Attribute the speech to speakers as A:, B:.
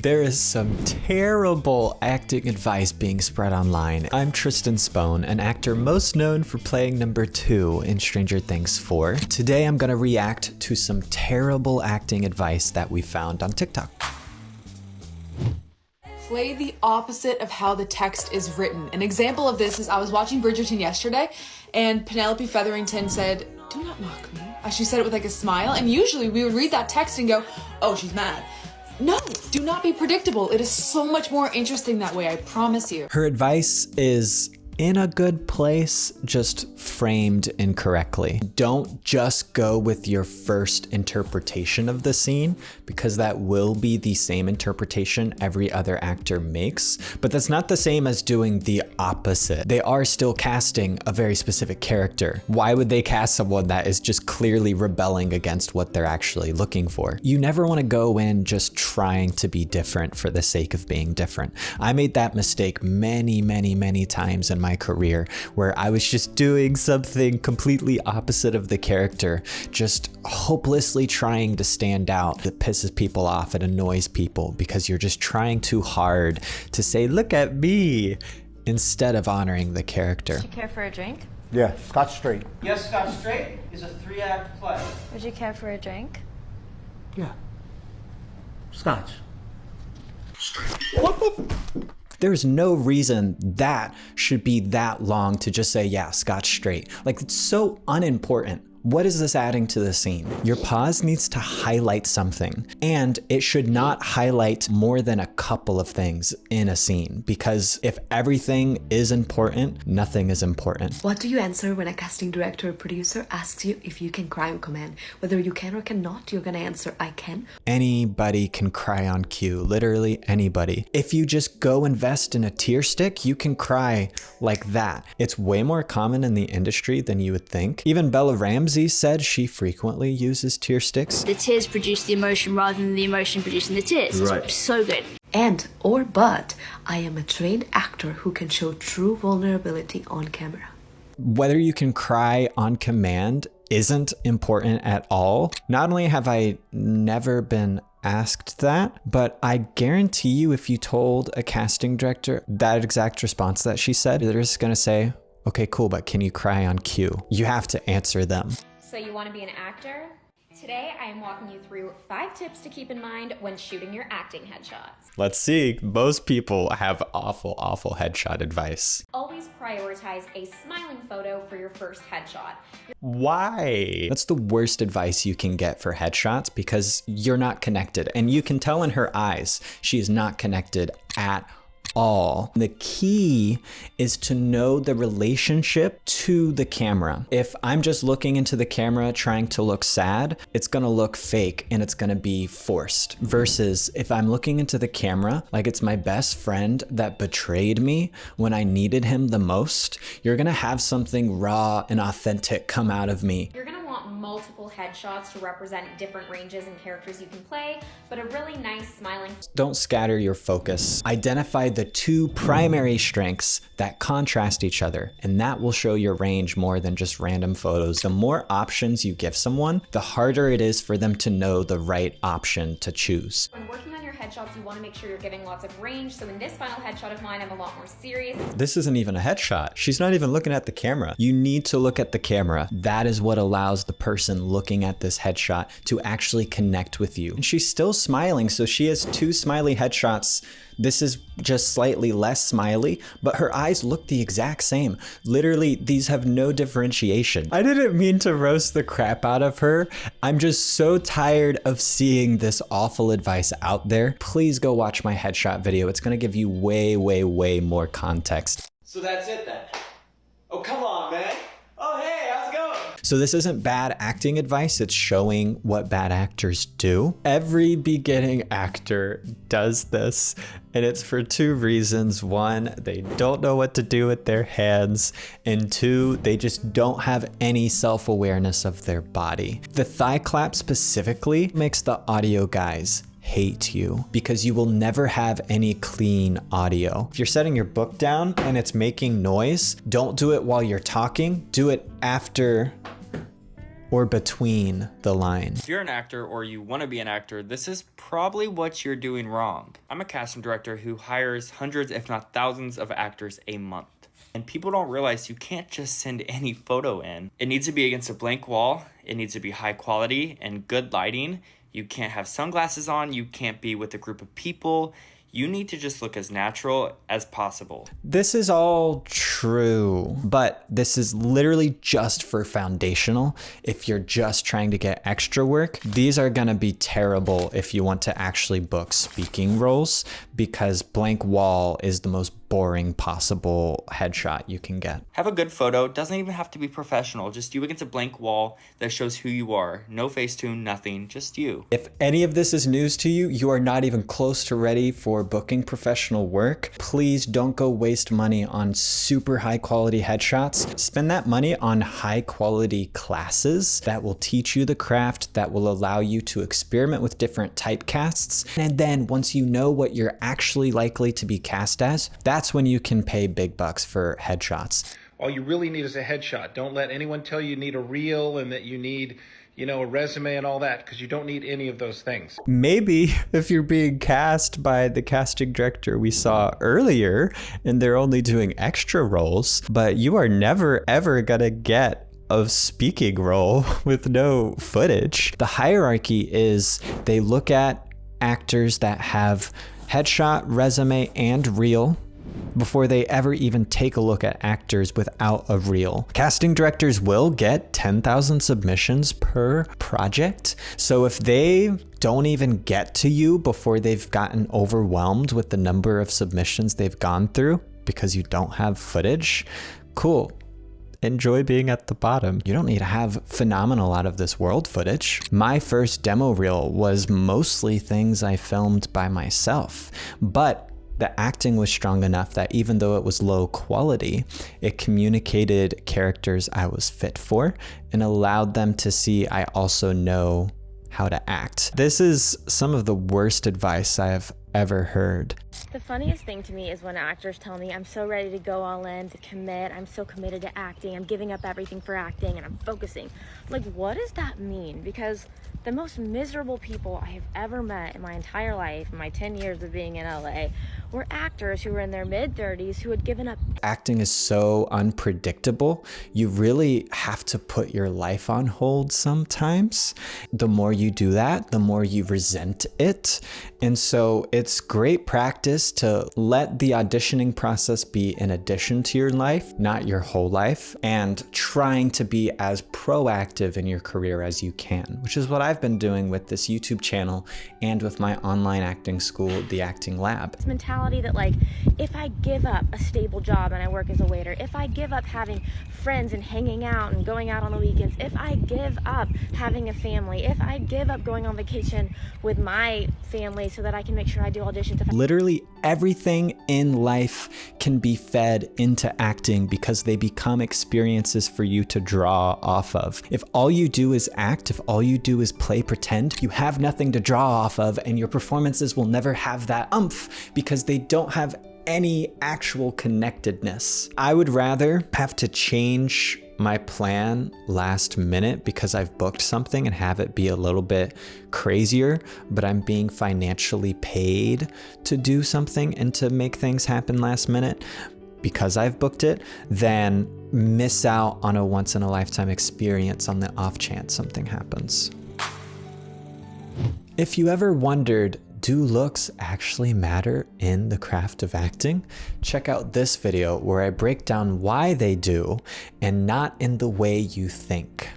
A: There is some terrible acting advice being spread online. I'm Tristan Spohn, an actor most known for playing number 2 in Stranger Things 4. Today I'm gonna react to some terrible acting advice that we found on TikTok.
B: Play the opposite of how the text is written. An example of this is I was watching Bridgerton yesterday and Penelope Featherington said, "Do not mock me." She said it with like a smile, and usually we would read that text and go, "Oh, she's mad." No, do not be predictable. It is so much more interesting that way, I promise you.
A: Her advice is in a good place, just framed incorrectly. Don't just go with your first interpretation of the scene, because that will be the same interpretation every other actor makes, but that's not the same as doing the opposite. They are still casting a very specific character. Why would they cast someone that is just clearly rebelling against what they're actually looking for? You never want to go in just trying to be different for the sake of being different. I made that mistake many times in my career, where I was just doing something completely opposite of the character, just hopelessly trying to stand out. It pisses people off, it annoys people, because you're just trying too hard to say, "Look at me," instead of honoring the character.
C: Would you care for a drink?
D: Yeah, Scotch Straight.
E: Yes, Scotch Straight is a 3-act play.
C: Would you care for a drink?
D: Yeah. Scotch.
A: There's no reason that should be that long to just say, yeah, Scotch Straight. Like, it's so unimportant. What is this adding to the scene? Your pause needs to highlight something, and it should not highlight more than a couple of things in a scene, because if everything is important, nothing is important.
F: What do you answer when a casting director or producer asks you if you can cry on command? Whether you can or cannot, you're gonna answer, "I can."
A: Anybody can cry on cue, literally anybody. If you just go invest in a tear stick, you can cry like that. It's way more common in the industry than you would think. Even Bella Ramsey said she frequently uses tear sticks.
G: The tears produce the emotion rather than the emotion producing the tears.
D: Right.
G: It's so good.
F: But I am a trained actor who can show true vulnerability on camera.
A: Whether you can cry on command isn't important at all. Not only have I never been asked that, but I guarantee you if you told a casting director that exact response that she said, they're just gonna say, "Okay, cool, but can you cry on cue?" You have to answer them.
H: So you want to be an actor? Today I am walking you through 5 tips to keep in mind when shooting your acting headshots.
A: Let's see. Most people have awful headshot advice.
H: Always prioritize a smiling photo for your first headshot.
A: Why? That's the worst advice you can get for headshots, because you're not connected, and you can tell in her eyes she is not connected at all. The key is to know the relationship to the camera. If I'm just looking into the camera trying to look sad, it's gonna look fake and it's gonna be forced. Versus if I'm looking into the camera like it's my best friend that betrayed me when I needed him the most, you're gonna have something raw and authentic come out of me.
H: You're gonna want multiple headshots to represent different ranges and characters you can play, but a really nice smiling.
A: Don't scatter your focus. Identify the 2 primary strengths that contrast each other, and that will show your range more than just random photos. The more options you give someone, the harder it is for them to know the right option to choose.
H: When working on your headshots, you want to make sure you're giving lots of range. So in this final headshot of mine, I'm a lot more serious.
A: This isn't even a headshot. She's not even looking at the camera. You need to look at the camera. That is what allows the person looking at this headshot to actually connect with you. And she's still smiling, so she has 2 smiley headshots. This is just slightly less smiley, but her eyes look the exact same. Literally, these have no differentiation. I didn't mean to roast the crap out of her. I'm just so tired of seeing this awful advice out there. Please go watch my headshot video. It's gonna give you way more context.
E: So that's it then. Oh, come on, man. Oh, hey, how's it going?
A: So this isn't bad acting advice, it's showing what bad actors do. Every beginning actor does this, and it's for 2 reasons. 1, they don't know what to do with their hands, and 2, they just don't have any self-awareness of their body. The thigh clap specifically makes the audio guys hate you, because you will never have any clean audio. If you're setting your book down and it's making noise, don't do it while you're talking, do it after or between the line.
I: If you're an actor or you want to be an actor, this is probably what you're doing wrong. I'm a casting director who hires hundreds, if not thousands, of actors a month. And people don't realize you can't just send any photo in. It needs to be against a blank wall. It needs to be high quality and good lighting. You can't have sunglasses on. You can't be with a group of people. You need to just look as natural as possible.
A: This is all true, but this is literally just for foundational. If you're just trying to get extra work, these are gonna be terrible if you want to actually book speaking roles, because blank wall is the most boring possible headshot you can get.
I: Have a good photo. Doesn't even have to be professional. Just you against a blank wall that shows who you are. No Facetune, nothing, just you.
A: If any of this is news to you, you are not even close to ready for booking professional work. Please don't go waste money on super high quality headshots. Spend that money on high quality classes that will teach you the craft, that will allow you to experiment with different typecasts. And then once you know what you're actually likely to be cast as, that's when you can pay big bucks for headshots.
J: All you really need is a headshot. Don't let anyone tell you need a reel and that you need, a resume and all that, because you don't need any of those things.
A: Maybe if you're being cast by the casting director we saw earlier and they're only doing extra roles, but you are never ever gonna get a speaking role with no footage. The hierarchy is they look at actors that have headshot, resume, and reel before they ever even take a look at actors without a reel. Casting directors will get 10,000 submissions per project. So if they don't even get to you before they've gotten overwhelmed with the number of submissions they've gone through because you don't have footage, cool. Enjoy being at the bottom. You don't need to have phenomenal out of this world footage. My first demo reel was mostly things I filmed by myself, but the acting was strong enough that even though it was low quality, it communicated characters I was fit for and allowed them to see I also know how to act. This is some of the worst advice I have ever heard.
C: The funniest thing to me is when actors tell me I'm so ready to go all in, to commit, I'm so committed to acting, I'm giving up everything for acting and I'm focusing. Like, what does that mean? Because the most miserable people I have ever met in my entire life, in my 10 years of being in LA, were actors who were in their mid-30s who had given up.
A: Acting is so unpredictable. You really have to put your life on hold sometimes. The more you do that, the more you resent it. And so it's great practice to let the auditioning process be an addition to your life, not your whole life, and trying to be as proactive in your career as you can, which is what I've been doing with this YouTube channel and with my online acting school, The Acting Lab.
C: This mentality that, like, if I give up a stable job and I work as a waiter, if I give up having friends and hanging out and going out on the weekends, if I give up having a family, if I give up going on vacation with my family so that I can make sure I do auditions.
A: Literally everything in life can be fed into acting because they become experiences for you to draw off of. If all you do is act, if all you do is play pretend, you have nothing to draw off of, and your performances will never have that oomph because they don't have any actual connectedness. I would rather have to change my plan last minute because I've booked something and have it be a little bit crazier, but I'm being financially paid to do something and to make things happen last minute because I've booked it, than miss out on a once in a lifetime experience on the off chance something happens. If you ever wondered, do looks actually matter in the craft of acting? Check out this video where I break down why they do and not in the way you think.